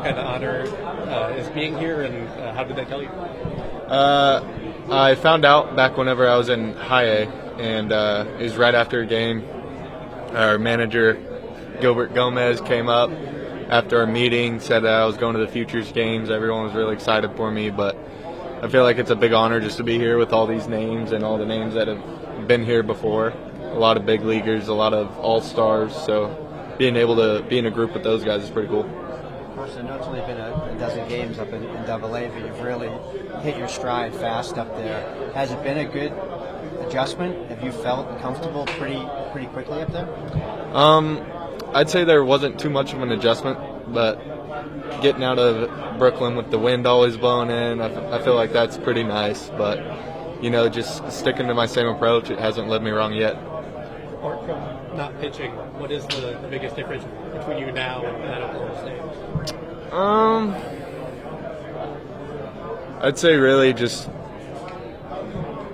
kind of honor is being here, and how did they tell you? I found out back whenever I was in high A, and it was right after a game. Our manager, Gilbert Gomez, came up after our meeting, said that I was going to the Futures Games. Everyone was really excited for me, but I feel like it's a big honor just to be here with all these names and all the names that have been here before. A lot of big leaguers, a lot of all-stars, so being able to be in a group with those guys is pretty cool. Carson, I know it's only been a dozen games up in AA, but you've really hit your stride fast up there. Has it been a good adjustment? Have you felt comfortable pretty quickly up there? I'd say there wasn't too much of an adjustment, but getting out of Brooklyn with the wind always blowing in, I feel like that's pretty nice. But, just sticking to my same approach, it hasn't led me wrong yet. Apart from not pitching, what is the biggest difference between you now and at Oklahoma State? I'd say really just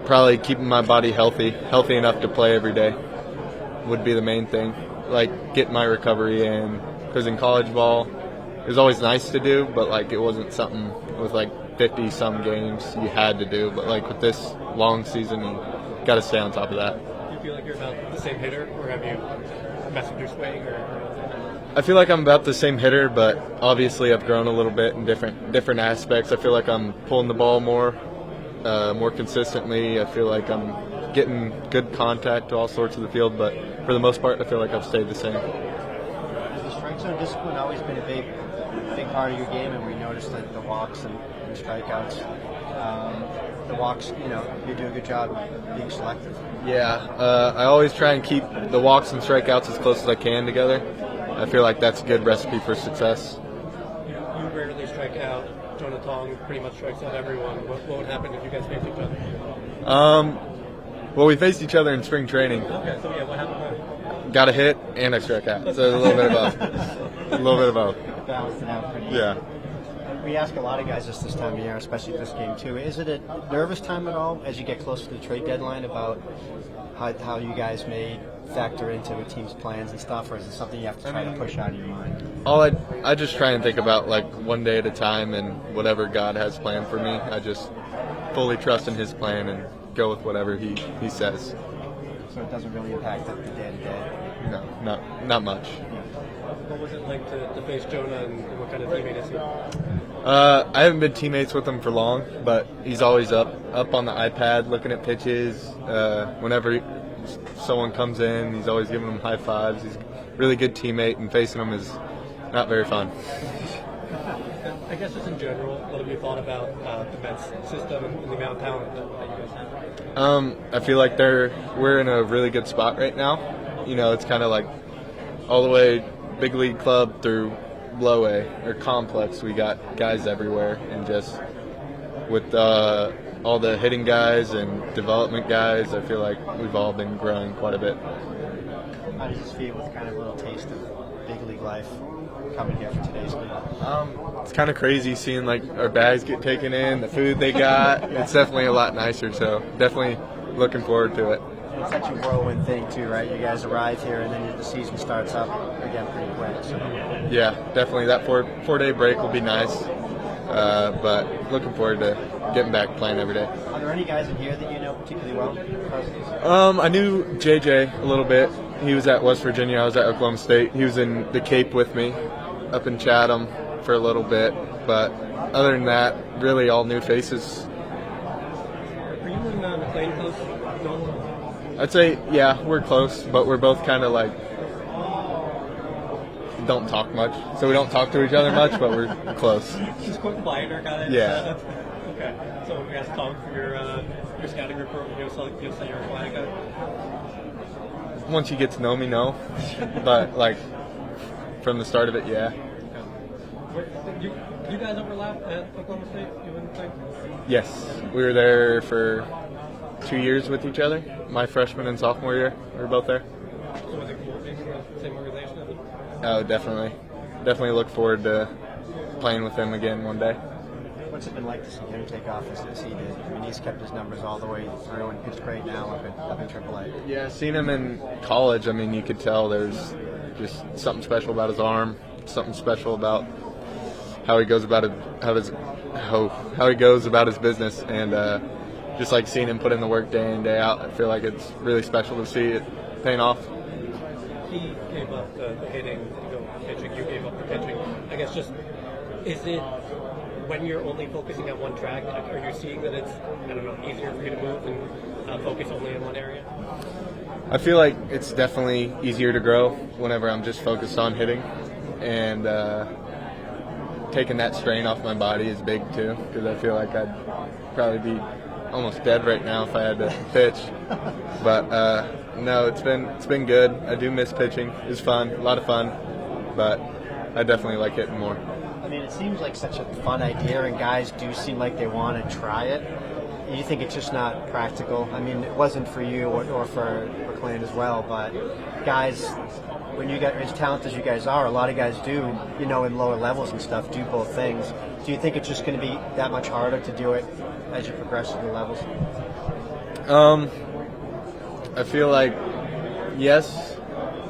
probably keeping my body healthy enough to play every day would be the main thing. Like getting my recovery in, because in college ball it was always nice to do, but it wasn't something with 50 some games you had to do. But with this long season, you got to stay on top of that. Do you feel like you're about the same hitter, or have you messed with your swing? I feel like I'm about the same hitter, but obviously I've grown a little bit in different aspects. I feel like I'm pulling the ball more consistently. I feel like I'm getting good contact to all sorts of the field, but for the most part, I feel like I've stayed the same. Has the strike zone discipline always been a big part of your game? And we noticed that the walks and strikeouts, the walks, you do a good job being selective. Yeah, I always try and keep the walks and strikeouts as close as I can together. I feel like that's a good recipe for success. You rarely strike out. Jonah Tong pretty much strikes out everyone. What would happen if you guys faced each other? Well, we faced each other in spring training. Okay, so yeah, what happened? Got a hit and I struck out. So a little bit of both. A little bit of both. Balanced it out pretty good. Yeah. We ask a lot of guys this time of year, especially this game too. Is it a nervous time at all as you get close to the trade deadline about how you guys may factor into a team's plans and stuff, or is it something you have to try to push out of your mind? I just try and think about one day at a time, and whatever God has planned for me, I just fully trust in His plan and go with whatever He says. So it doesn't really impact the day-to-day? No, not much. What was it like to face Jonah, and what kind of teammate is he? I haven't been teammates with him for long, but he's always up on the iPad looking at pitches. Whenever someone comes in, he's always giving them high fives. He's a really good teammate, and facing him is not very fun. I guess just in general, what have you thought about the Mets system and the amount of talent that you guys have? I feel like we're in a really good spot right now. It's kind of like all the way big league club through low A or complex. We got guys everywhere, and just with all the hitting guys and development guys, I feel like we've all been growing quite a bit. How does this feel with kind of a little taste of big league life coming here for today's league? It's kind of crazy seeing our bags get taken in, the food they got. It's definitely a lot nicer, so definitely looking forward to it. It's such a whirlwind thing too, right? You guys arrive here and then the season starts up again pretty quick. So. Yeah, definitely that four-day break will be nice, but looking forward to getting back playing every day. Are there any guys in here that you know particularly well? I knew JJ a little bit. He was at West Virginia. I was at Oklahoma State. He was in the Cape with me up in Chatham for a little bit, but other than that, really all new faces. Are you in McLean close? I'd say, yeah, we're close, but we're both kind of don't talk much. So we don't talk to each other much, but we're close. Just quick quieter kind of. Yeah. Okay. So when we ask Tong for your scouting report, you'll say you're a quiet guy? Once you get to know me, no. But from the start of it, yeah. Okay. You guys overlap at Oklahoma State? You wouldn't think? Yes. We were there for 2 years with each other. My freshman and sophomore year, we were both there. So was it cool being in the same organization? Oh, definitely. Definitely look forward to playing with him again one day. What's it been like to see him take off as he did? I mean, he's kept his numbers all the way through, and it's great now up in AAA. Yeah, seeing him in college, I mean, you could tell there's just something special about his arm, something special about how he goes about how he goes about his business, and just like seeing him put in the work day in day out, I feel like it's really special to see it paying off. He gave up the hitting to go pitching. You gave up the pitching. I guess just is it when you're only focusing on one track? Are you seeing that it's easier for you to move and focus only in one area? I feel like it's definitely easier to grow whenever I'm just focused on hitting, and taking that strain off my body is big too, because I feel like I'd probably be almost dead right now if I had to pitch. But no, it's been good. I do miss pitching. It's fun, a lot of fun, but I definitely like hitting more. I mean, it seems like such a fun idea, and guys do seem like they want to try it. You think it's just not practical? I mean, it wasn't for you or for Clan as well, but guys, when you get as talented as you guys are, a lot of guys do, in lower levels and stuff, do both things. Do you think it's just going to be that much harder to do it as you progress through the levels? I feel like yes,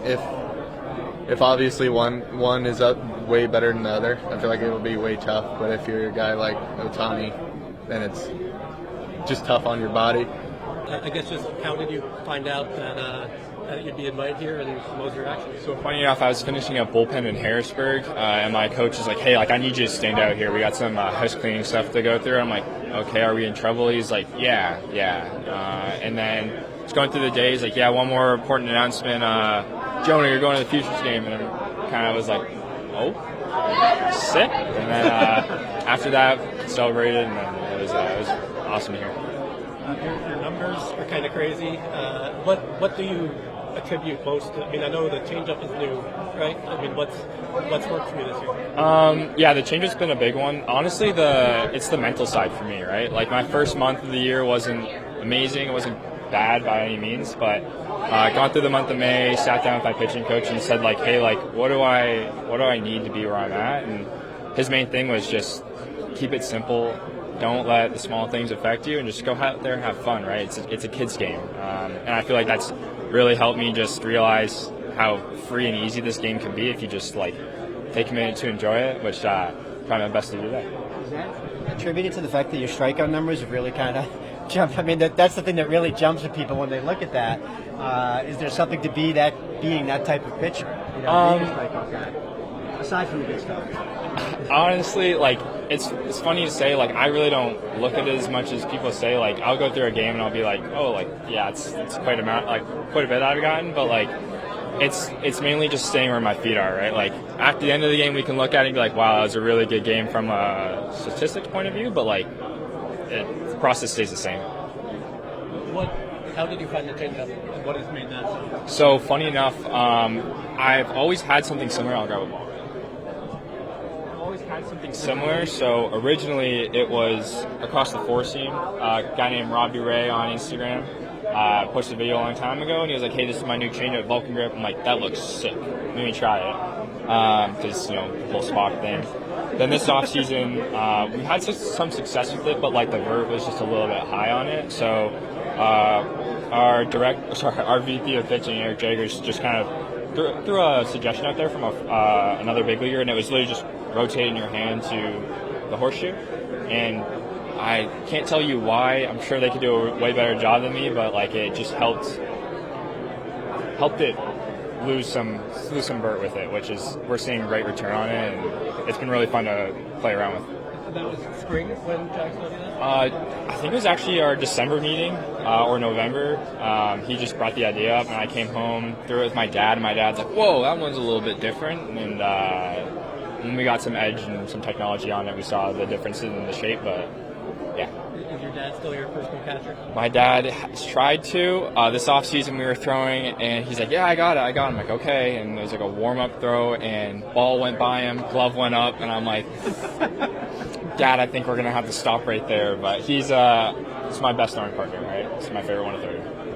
if obviously one is up way better than the other, I feel like it will be way tough. But if you're a guy like Otani, then it's just tough on your body. I guess just how did you find out that you'd be invited here, and what was your reaction? So funny enough, I was finishing up bullpen in Harrisburg, and my coach is like, "Hey, I need you to stand out here. We got some husk cleaning stuff to go through." I'm like, "Okay, are we in trouble?" He's like, "Yeah." And then just going through the day, he's like, "Yeah, one more important announcement. Jonah, you're going to the Futures Game." And I kind of was like, "Oh, sick." And then after that, celebrated, and then it was awesome to hear. Your numbers are kind of crazy. What do you attribute most to? I mean, I know the changeup is new, right? I mean, what's worked for you this year? Yeah, the changeup's been a big one. Honestly, it's the mental side for me, right? Like my first month of the year wasn't amazing. It wasn't bad by any means, but gone through the month of May, sat down with my pitching coach and said like, "Hey, like, what do I need to be where I'm at?" And his main thing was just keep it simple. Don't let the small things affect you, and just go out there and have fun, right? It's a kid's game, and I feel like that's really helped me just realize how free and easy this game can be if you just like take a minute to enjoy it, which try my best to do that. Is that attributed to the fact that your strikeout numbers have really kind of jumped? I mean, that's the thing that really jumps at people when they look at that. Is there something to being that type of pitcher? Being a strikeout guy, aside from the good stuff. Honestly, like it's funny to say. Like I really don't look at it as much as people say. Like I'll go through a game and I'll be like, "Oh, like yeah, it's quite a bit I've gotten," but like it's mainly just staying where my feet are, right? Like at the end of the game, we can look at it and be like, "Wow, that was a really good game from a statistics point of view," but like the process stays the same. How did you find the changeup? And what has made that? So funny enough, I've always had something similar. I'll grab a ball. Had something similar. So originally it was across the four seam. A guy named Robbie Ray on Instagram posted a video a long time ago, and he was like, "Hey, this is my new changeup, Vulcan grip." I'm like, "That looks sick. Let me try it." Because the whole Spock thing. Then this off season, we had some success with it, but like the vert was just a little bit high on it. So our VP of pitching, Eric Jagers, just kind of threw a suggestion out there from another big leaguer, and it was literally just rotating your hand to the horseshoe. And I can't tell you why. I'm sure they could do a way better job than me, but like it just helped it lose some vert with it, which is we're seeing great return on it, and it's been really fun to play around with. That was spring when Jack told you that? I think it was actually our December meeting or November. He just brought the idea up, and I came home, threw it with my dad, and my dad's like, "Whoa, that one's a little bit different." And when we got some edge and some technology on it, we saw the differences in the shape, but yeah. Is your dad still your personal catcher? My dad has tried to. This offseason we were throwing, and he's like, "Yeah, I got it." I'm like, "Okay." And it was like a warm-up throw, and ball went by him, glove went up, and I'm like, "Dad, I think we're going to have to stop right there." But he's my best throwing partner, right? He's my favorite one to throw.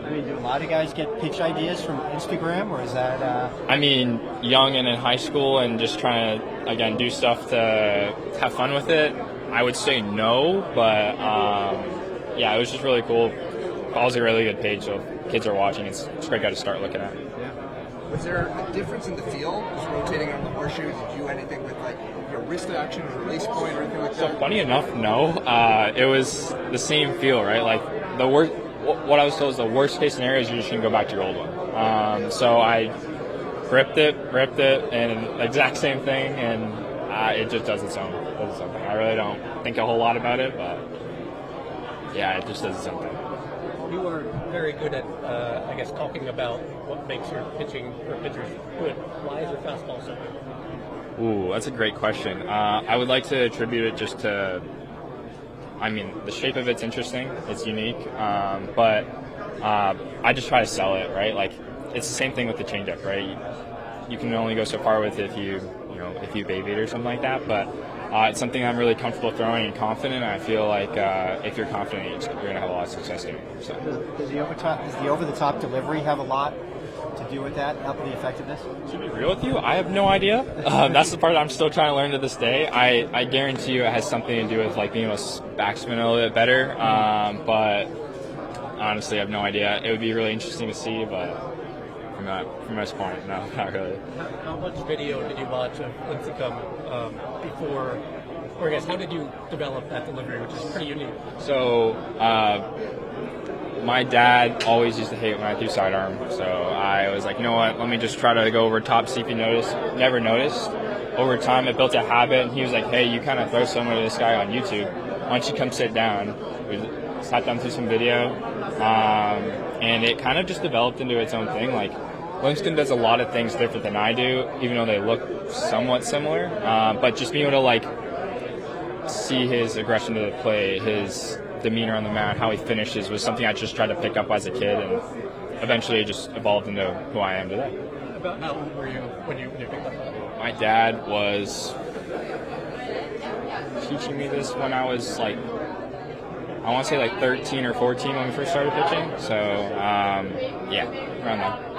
I mean, do a lot of guys get pitch ideas from Instagram, or is that... I mean, young and in high school and just trying to, again, do stuff to have fun with it, I would say no, but yeah, it was just really cool. Ball's a really good page, so if kids are watching, it's a great guy to start looking at. Was there a difference in the feel, just rotating on the horseshoe? Did you do anything with like your a wrist action, a release point, or anything like So that? funny enough, no. It was the same feel, right? Like the worst. What I was told is the worst case scenario is you're just gonna go back to your old one. So I ripped it, and exact same thing, and it just does its own thing. I really don't think a whole lot about it, but yeah, it just does its own thing. You are very good at, I guess, talking about what makes your pitching or pitchers good. Why is your fastball so good? Ooh, that's a great question. I would like to attribute it just to, I mean, the shape of it's interesting. It's unique, but I just try to sell it, right? Like, it's the same thing with the changeup, right? You can only go so far with if you baby it or something like that, but it's something I'm really comfortable throwing and confident. And I feel like if you're confident, you're going to have a lot of success doing it. So. Does the over-the-top delivery have a lot to do with that, helping the effectiveness? To be real with you, I have no idea. That's the part I'm still trying to learn to this day. I guarantee you it has something to do with like being able to backspin a little bit better, but honestly, I have no idea. It would be really interesting to see, but from this point, no, not really. How much video did you watch of Lincecum before, or I guess, how did you develop that delivery, which is pretty unique? So, my dad always used to hate when I threw sidearm, so I was like, you know what, let me just try to go over top, see if he noticed. Never noticed. Over time, it built a habit, and he was like, hey, you kind of throw someone to this guy on YouTube. Why don't you come sit down? We sat down through some video, and it kind of just developed into its own thing. Like, Winston does a lot of things different than I do, even though they look somewhat similar. But just being able to like see his aggression to the plate, his demeanor on the mound, how he finishes was something I just tried to pick up as a kid, and eventually it just evolved into who I am today. About how old were you when you picked up? My dad was teaching me this when I was like, I want to say like 13 or 14 when we first started pitching. So yeah, around there.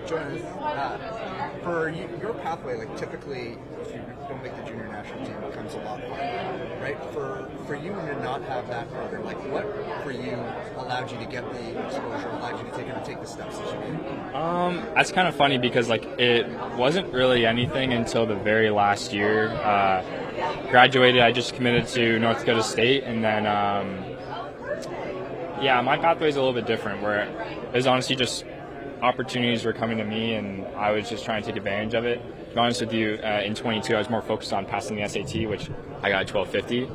Jonah, for your pathway, like typically, if you don't make the junior national team, it becomes a lot harder, right? For you to not have that program, like what for you allowed you to get the exposure, allowed you to take the steps that you did? That's kind of funny because like it wasn't really anything until the very last year. Graduated, I just committed to North Dakota State, and then yeah, my pathway is a little bit different. Where it was honestly just opportunities were coming to me, and I was just trying to take advantage of it. To be honest with you, in 22, I was more focused on passing the SAT, which I got a 1250.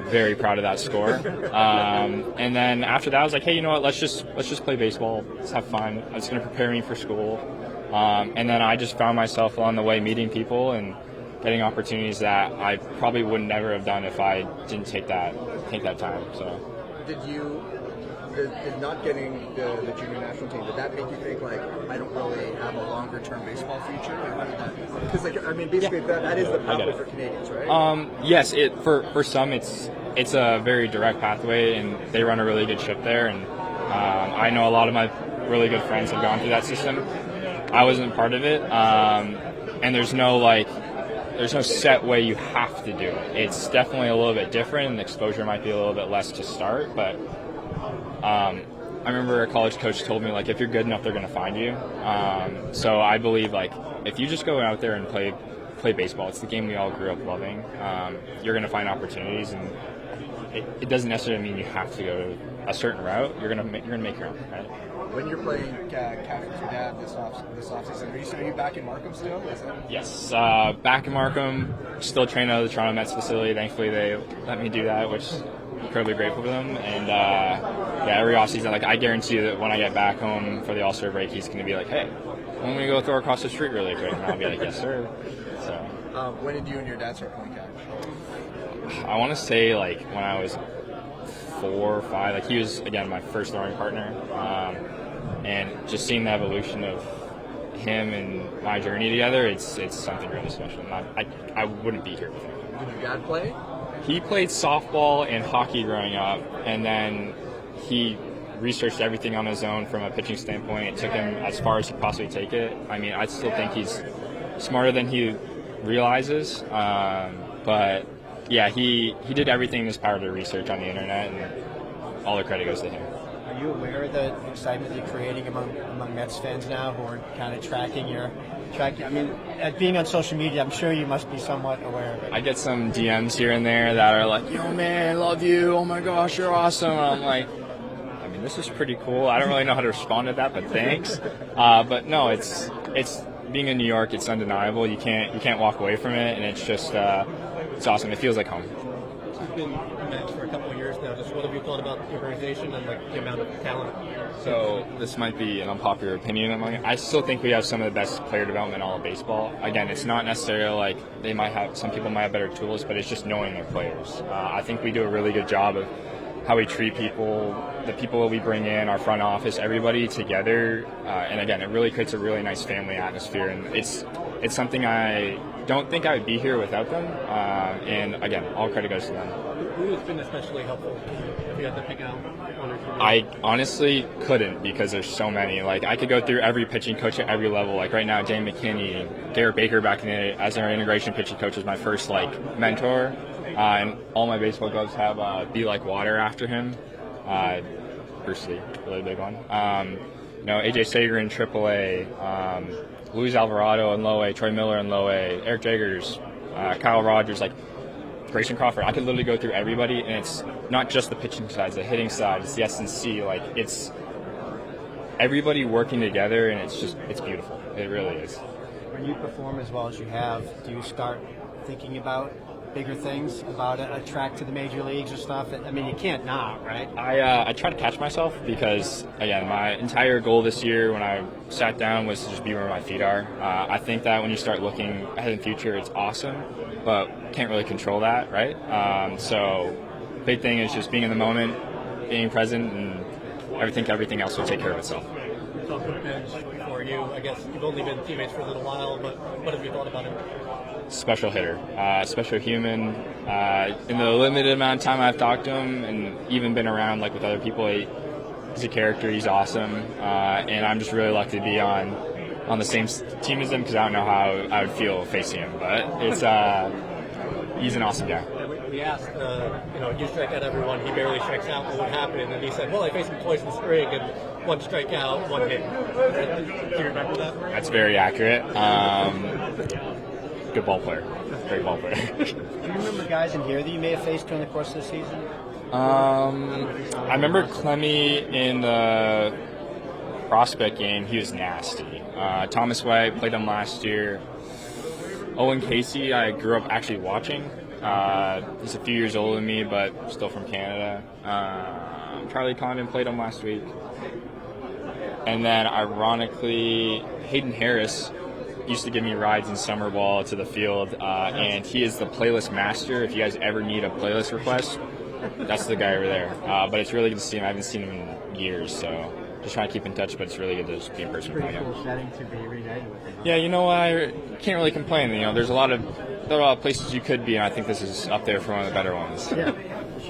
Very proud of that score. And then after that, I was like, hey, you know what? Let's just play baseball. Let's have fun. It's going to prepare me for school. And then I just found myself along the way meeting people and getting opportunities that I probably would never have done if I didn't take that time. So. Did not getting the junior national team, did that make you think, like, I don't really have a longer-term baseball future? Because, like, I mean, basically, that is the pathway for Canadians, right? Yes, for some, it's a very direct pathway, and they run a really good ship there. And I know a lot of my really good friends have gone through that system. I wasn't part of it, and there's no set way you have to do it. It's definitely a little bit different, and the exposure might be a little bit less to start, but I remember a college coach told me, like, if you're good enough, they're going to find you. So I believe, like, if you just go out there and play baseball, it's the game we all grew up loving. You're going to find opportunities, and it doesn't necessarily mean you have to go a certain route. You're going to make your own, right? When you're playing catch with your dad this offseason, are you back in Markham still? Yes, back in Markham, still training out of the Toronto Mets facility. Thankfully, they let me do that, which I'm incredibly grateful for them. And yeah, every offseason, like, I guarantee you that when I get back home for the All-Star break, he's going to be like, hey, when we go throw across the street really quick? And I'll be like, yes, sir. So. When did you and your dad start playing catch? I want to say, like, when I was 4 or 5. Like, he was, again, my first throwing partner. And just seeing the evolution of him and my journey together, it's something really special. I wouldn't be here without him. Did your dad play? He played softball and hockey growing up, and then he researched everything on his own from a pitching standpoint. It took him as far as he could possibly take it. I mean, I still think he's smarter than he realizes. But yeah, he did everything in his power to research on the internet, and all the credit goes to him. Are you aware of the excitement you're creating among Mets fans now who are kind of tracking your track? I mean, being on social media, I'm sure you must be somewhat aware of it. I get some DMs here and there that are like, "Yo, man, I love you. Oh my gosh, you're awesome." And I'm like, I mean, this is pretty cool. I don't really know how to respond to that, but thanks. But no, it's being in New York. It's undeniable. You can't walk away from it, and it's just it's awesome. It feels like home. You've been managed for a couple of years now. Just what have you thought about the organization and like the amount of talent? So this might be an unpopular opinion among I still think we have some of the best player development in all of baseball. Again, it's not necessarily like some people might have better tools, but it's just knowing their players. I think we do a really good job of how we treat people, the people we bring in, our front office, everybody together. And again, it really creates a really nice family atmosphere, and it's something I don't think I would be here without them. And again, all credit goes to them. Who has been especially helpful if you had to pick out one or two? I honestly couldn't because there's so many. Like, I could go through every pitching coach at every level. Like right now, Jay McKinney, Garrett Baker back in the as our integration pitching coach was my first mentor. And all my baseball gloves have "Be Like Water" after him. Bruce Lee, really big one. AJ Sager in AAA, Luis Alvarado in Low A, Troy Miller in Low A, Eric Jagers, Kyle Rogers, Grayson Crawford. I could literally go through everybody, and it's not just the pitching side, it's the hitting side, it's the S&C. It's everybody working together, and it's beautiful. It really is. When you perform as well as you have, do you start thinking about bigger things, about a track to the major leagues or stuff? I mean, you can't not, right? I try to catch myself because, again, my entire goal this year when I sat down was to just be where my feet are. I think that when you start looking ahead in the future, it's awesome, but can't really control that, right? So big thing is just being in the moment, being present, and everything else will take care of itself. We talked with Benge before you. I guess you've only been teammates for a little while, but what have you thought about him? Special hitter, special human. In the limited amount of time I've talked to him and even been around with other people, he's a character. He's awesome, and I'm just really lucky to be on the same team as him because I don't know how I would feel facing him. But it's he's an awesome guy. We asked, you strike out everyone, he barely strikes out, what would happen? And he said, well, I faced him twice in spring, and one strikeout, one hit. Do you remember that? That's very accurate. Good ball player. Great ball player. Do you remember guys in here that you may have faced during the course of the season? I remember Clemmy in the prospect game. He was nasty. Thomas White, played him last year. Owen Casey, I grew up actually watching. He's a few years older than me, but still from Canada. Charlie Condon played him last week. And then, ironically, Hayden Harris used to give me rides in summer ball to the field, and he is the playlist master. If you guys ever need a playlist request, that's the guy over there. But it's really good to see him. I haven't seen him in years, so just trying to keep in touch, but it's really good to just be in person. Pretty cool setting to be reunited with him. Yeah, I can't really complain. There's a lot of places you could be, and I think this is up there for one of the better ones. Yeah.